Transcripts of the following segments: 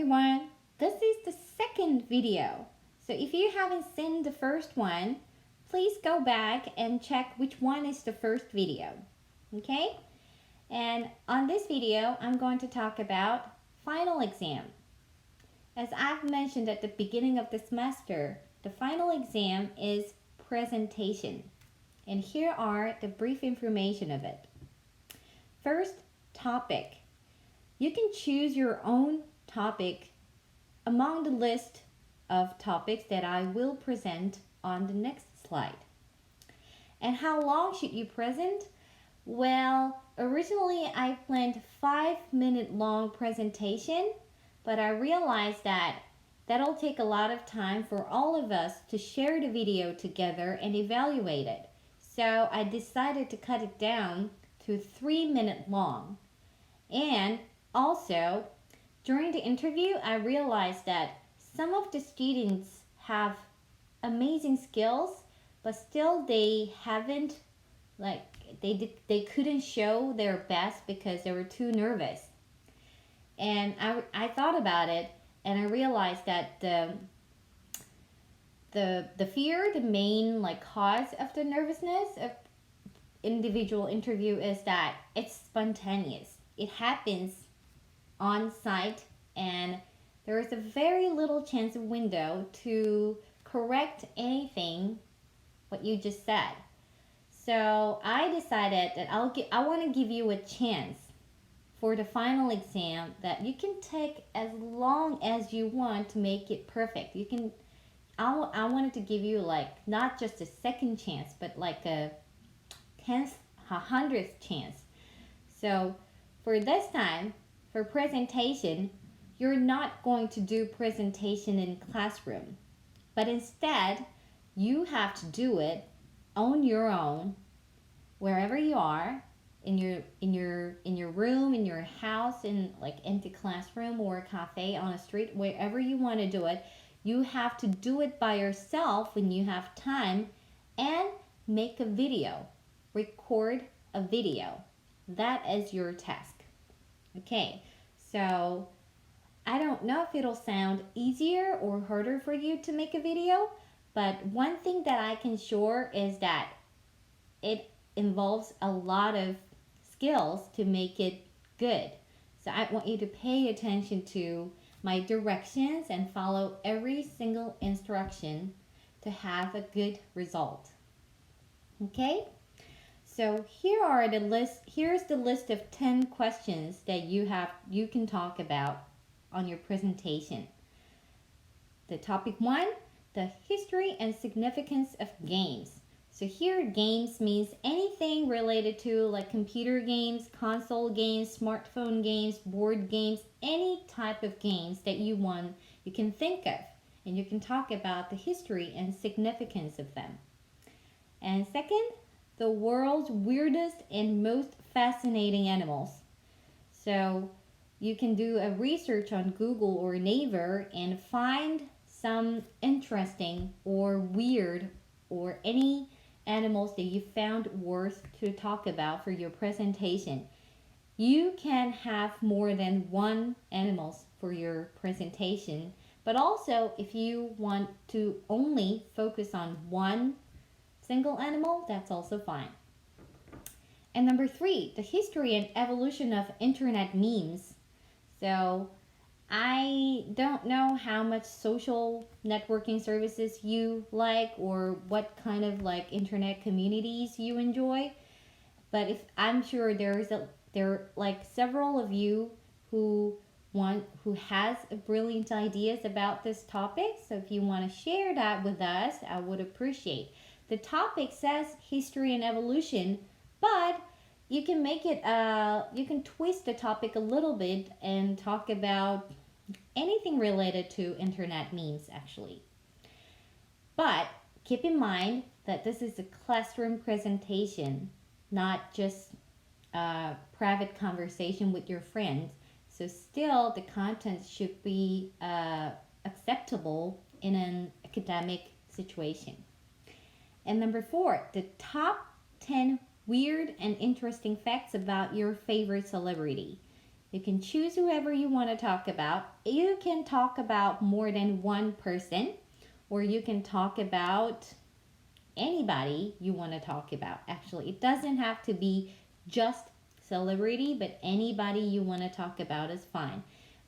everyone, this is the second video. So if you haven't seen the first one, please go back and check which one is the first video. Okay? And on this video, I'm going to talk about final exam. As I've mentioned at the beginning of the semester, the final exam is presentation. And here are the brief information of it. First, topic. You can choose your own topic among the list of topics that I will present on the next slide. And how long should you present? Well, originally I planned 5-minute long presentation, but I realized that that'll take a lot of time for all of us to share the video together and evaluate it. So I decided to cut it down to 3-minute long. And also, during the interview, I realized that some of the students have amazing skills, but still they haven't, they couldn't show their best because they were too nervous. And I thought about it, and I realized that the fear, the main cause of the nervousness of individual interview is that it's spontaneous. It happens on site, and there is a very little chance of window to correct anything what you just said. So I decided that I want to give you a chance for the final exam that you can take as long as you want to make it perfect. I wanted to give you not just a second chance, but a 100th chance. So for this time, for presentation, you're not going to do presentation in classroom, but instead you have to do it on your own, wherever you are, in your room, in your house, in empty classroom or a cafe, on a street, wherever you want to do it. You have to do it by yourself when you have time, and make a video, record a video. That is your task. Okay, so I don't know if it'll sound easier or harder for you to make a video, but one thing that I can assure is that it involves a lot of skills to make it good. So I want you to pay attention to my directions and follow every single instruction to have a good result. Okay? So here's the list of 10 questions that you can talk about on your presentation. The topic 1, the history and significance of games. So here, games means anything related to computer games, console games, smartphone games, board games, any type of games that you can think of, and you can talk about the history and significance of them. And second, the world's weirdest and most fascinating animals. So you can do a research on Google or Naver and find some interesting or weird or any animals that you found worth to talk about for your presentation. You can have more than one animals for your presentation, but also if you want to only focus on one single animal, that's also fine. And number 3, the history and evolution of internet memes. So I don't know how much social networking services you like or what kind of internet communities you enjoy, but I'm sure there are several of you who has brilliant ideas about this topic. So if you want to share that with us, I would appreciate. The topic says history and evolution, but you can make it you can twist the topic a little bit and talk about anything related to internet memes actually. But keep in mind that this is a classroom presentation, not just a private conversation with your friends. So still the content should be acceptable in an academic situation. And number 4, the top 10 weird and interesting facts about your favorite celebrity. You can choose whoever you want to talk about. You can talk about more than one person, or you can talk about anybody you want to talk about. Actually, it doesn't have to be just celebrity, but anybody you want to talk about is fine.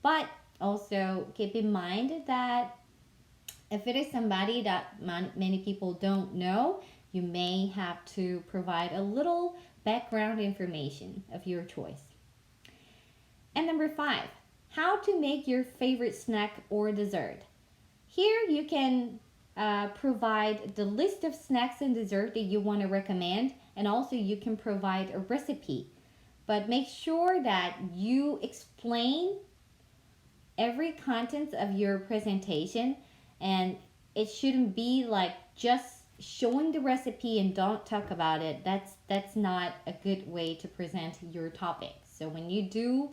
But also keep in mind that if it is somebody that many people don't know, you may have to provide a little background information of your choice. And number 5, how to make your favorite snack or dessert. Here you can provide the list of snacks and dessert that you want to recommend, and also you can provide a recipe. But make sure that you explain every content of your presentation, and it shouldn't be like just showing the recipe and don't talk about it. That's not a good way to present your topic. So when you do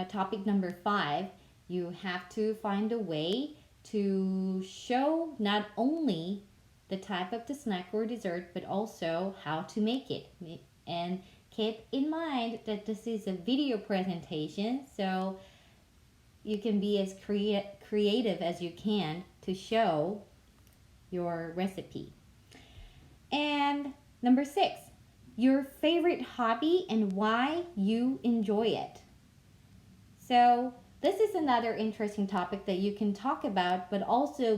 topic number 5, you have to find a way to show not only the type of the snack or dessert, but also how to make it. And keep in mind that this is a video presentation, so you can be as creative as you can to show your recipe. And number 6, your favorite hobby and why you enjoy it. So this is another interesting topic that you can talk about, but also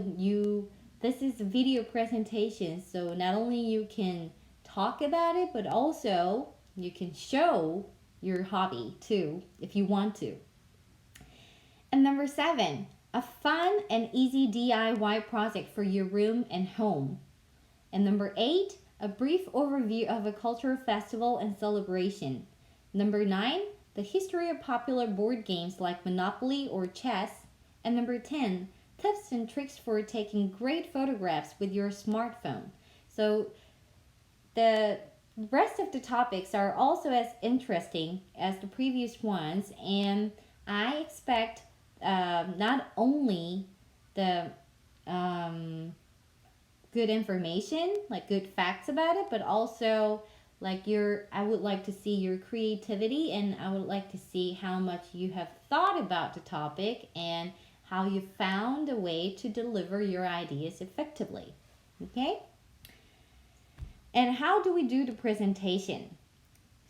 this is a video presentation, so not only you can talk about it, but also you can show your hobby too if you want to. And number 7, a fun and easy DIY project for your room and home. And number 8, a brief overview of a cultural festival and celebration. Number 9, the history of popular board games like Monopoly or chess. And number 10, tips and tricks for taking great photographs with your smartphone. So the rest of the topics are also as interesting as the previous ones, and I expect not only the good information, like good facts about it, but also like I would like to see your creativity, and I would like to see how much you have thought about the topic and how you found a way to deliver your ideas effectively. Okay? And how do we do the presentation?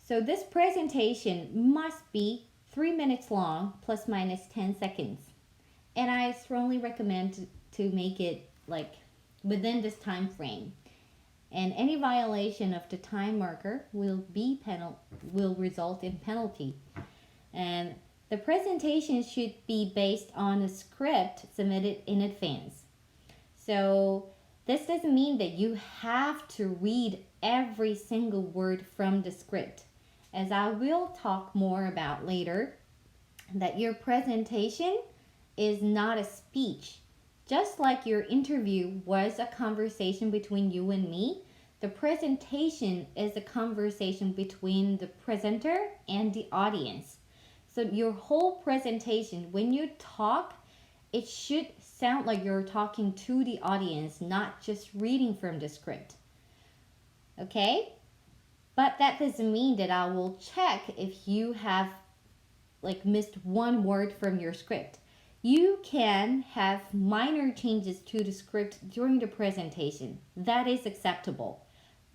So this presentation must be 3 minutes long, plus minus 10 seconds. And I strongly recommend to make it like within this time frame. And any violation of the time marker will result in penalty. And the presentation should be based on a script submitted in advance. So this doesn't mean that you have to read every single word from the script. As I will talk more about later, that your presentation is not a speech. Just like your interview was a conversation between you and me, the presentation is a conversation between the presenter and the audience. So your whole presentation, when you talk, it should sound like you're talking to the audience, not just reading from the script. Okay? But that doesn't mean that I will check if you have like missed one word from your script. You can have minor changes to the script during the presentation. That is acceptable.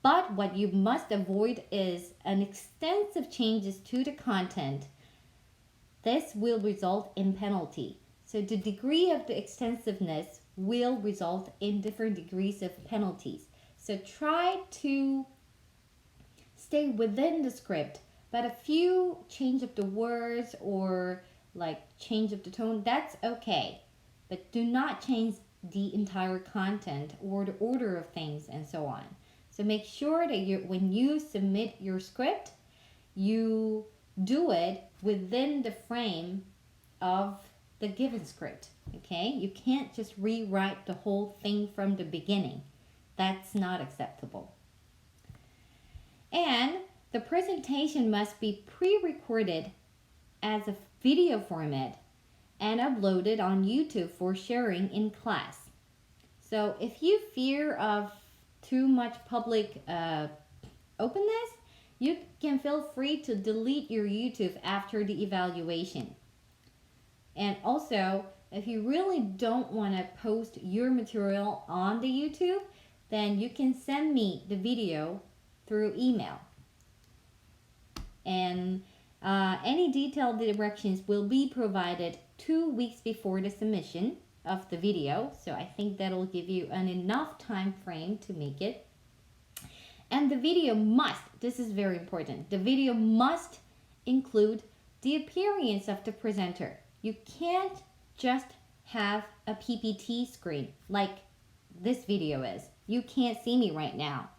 But what you must avoid is an extensive changes to the content. This will result in penalty. So the degree of the extensiveness will result in different degrees of penalties. So try to stay within the script, but a few change of the words or like change of the tone, that's okay. But do not change the entire content or the order of things and so on. So make sure that when you submit your script, you do it within the frame of the given script. Okay? You can't just rewrite the whole thing from the beginning. That's not acceptable. And the presentation must be pre-recorded as a video format and uploaded on YouTube for sharing in class. So if you fear of too much public openness, you can feel free to delete your YouTube after the evaluation. And also, if you really don't want to post your material on the YouTube, then you can send me the video through email. And any detailed directions will be provided 2 weeks before the submission of the video. So I think that'll give you an enough time frame to make it. And the video must, this is very important, the video must include the appearance of the presenter. You can't just have a PPT screen like this video is. You can't see me right now,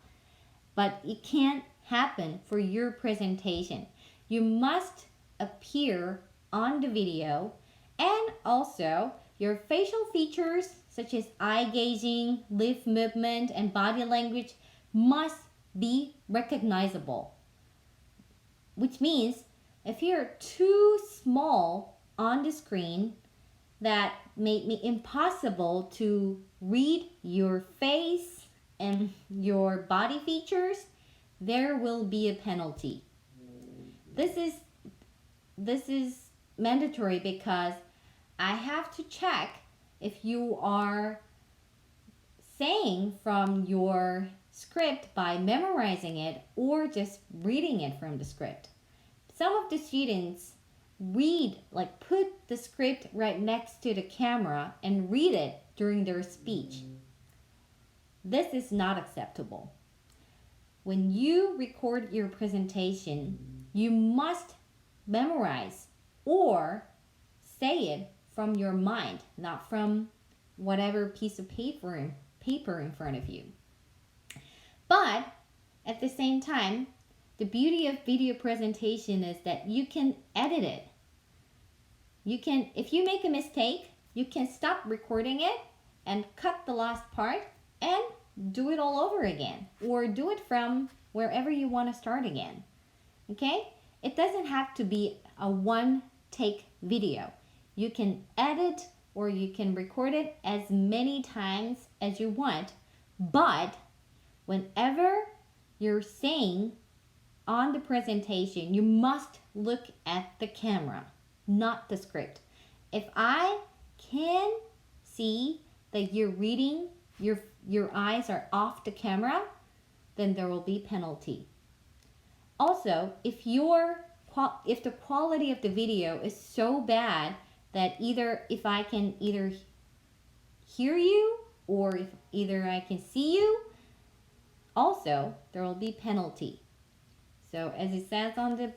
but it can't happen for your presentation. You must appear on the video, and also your facial features such as eye gazing, lip movement, and body language must be recognizable. Which means if you're too small on the screen, that made me impossible to read your face and your body features, there will be a penalty. This is mandatory because I have to check if you are saying from your script by memorizing it or just reading it from the script. Some of the students put the script right next to the camera and read it during their speech. This is not acceptable. When you record your presentation, you must memorize or say it from your mind, not from whatever piece of paper in front of you. But at the same time, the beauty of video presentation is that you can edit it. If you make a mistake, you can stop recording it and cut the last part and do it all over again, or do it from wherever you want to start again. Okay? It doesn't have to be a one-take video. You can edit or you can record it as many times as you want, but whenever you're saying on the presentation, you must look at the camera, not the script. If I can see that you're reading, your eyes are off the camera, then there will be penalty. Also, if the quality of the video is so bad that if I can either hear you or if either I can see you, also there will be penalty. So as it says on the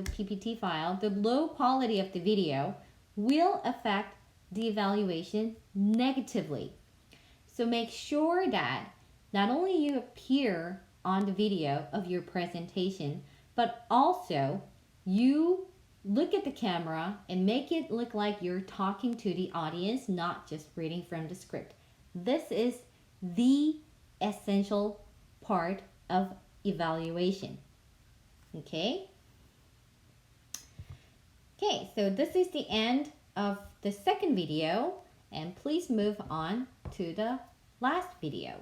PPT file, the low quality of the video will affect the evaluation negatively. So make sure that not only you appear on the video of your presentation, but also you look at the camera and make it look like you're talking to the audience, not just reading from the script. This is the essential part of evaluation. Okay, so this is the end of the second video, and please move on to the last video.